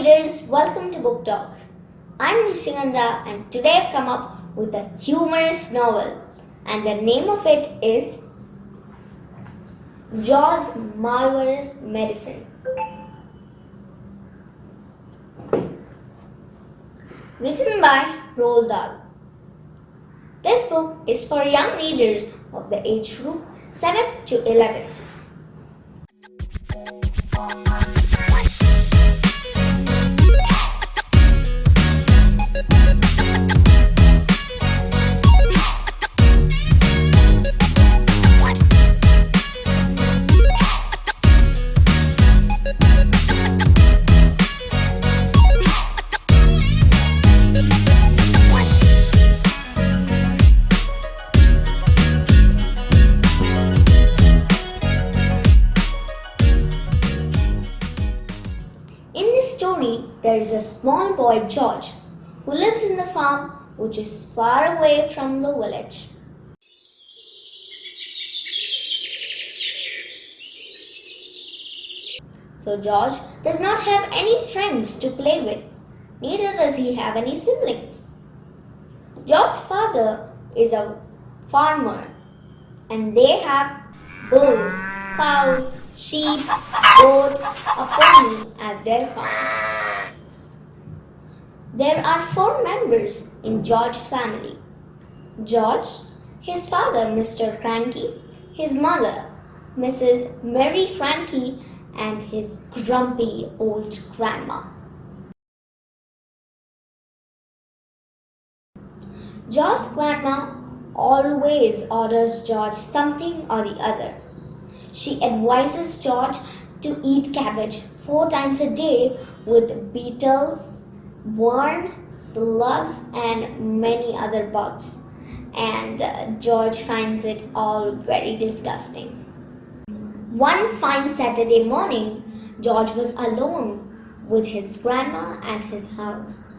readers, welcome to Book Talks. I'm Nishiganda and today I've come up with a humorous novel and the name of it is George's Marvellous Medicine. Written by Roald Dahl. This book is for young readers of the age group 7 to 11. In this story, there is a small boy, George, who lives in the farm which is far away from the village. So George does not have any friends to play with, neither does he have any siblings. George's father is a farmer and they have bulls, cows, sheep, goat, a pony at their farm. There are 4 members in George's family. George, his father Mr. Cranky, his mother Mrs. Mary Cranky, and his grumpy old grandma. George's grandma always orders George something or the other. She advises George to eat cabbage 4 times a day with beetles, worms, slugs and many other bugs. And George finds it all very disgusting. One fine Saturday morning, George was alone with his grandma at his house.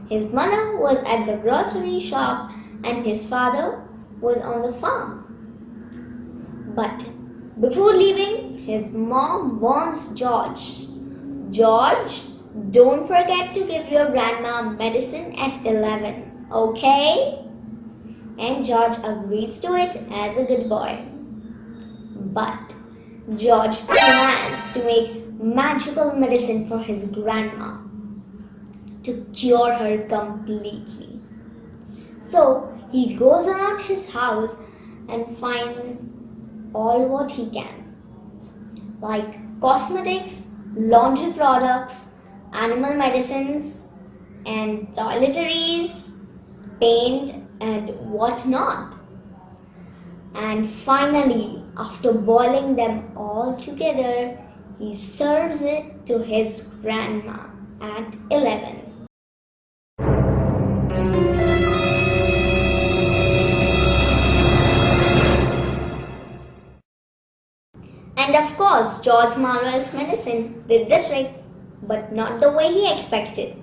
His mother was at the grocery shop and his father was on the farm. But before leaving, his mom warns George, "George, don't forget to give your grandma medicine at 11, okay?" And George agrees to it as a good boy. But George plans to make magical medicine for his grandma to cure her completely. So he goes around his house and finds all what he can, like cosmetics, laundry products, animal medicines, and toiletries, paint, and whatnot. And finally, after boiling them all together, he serves it to his grandma at 11. And of course, George's Marvellous Medicine did the trick, but not the way he expected.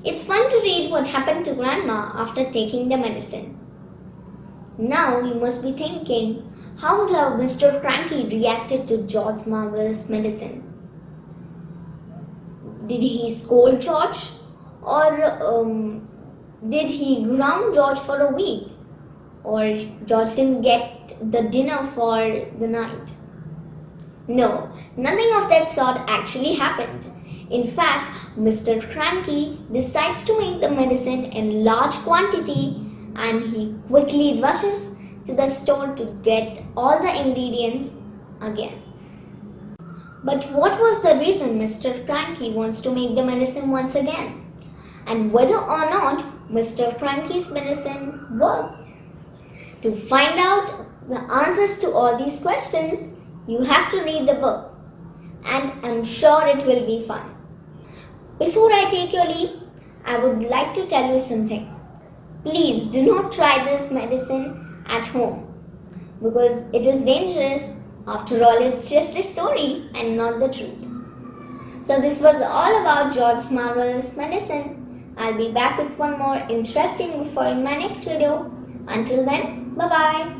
It's fun to read what happened to Grandma after taking the medicine. Now you must be thinking, how would have Mr. Cranky reacted to George's Marvellous Medicine? Did he scold George? Or did he ground George for a week? Or George didn't get the dinner for the night? No, nothing of that sort actually happened. In fact, Mr. Cranky decides to make the medicine in large quantity and he quickly rushes to the store to get all the ingredients again. But what was the reason Mr. Cranky wants to make the medicine once again? And whether or not Mr. Cranky's medicine worked? To find out the answers to all these questions, you have to read the book, and I'm sure it will be fun. Before I take your leave, I would like to tell you something. Please do not try this medicine at home because it is dangerous. After all, it's just a story and not the truth. So this was all about George's Marvellous Medicine. I'll be back with one more interesting book in my next video. Until then, bye-bye.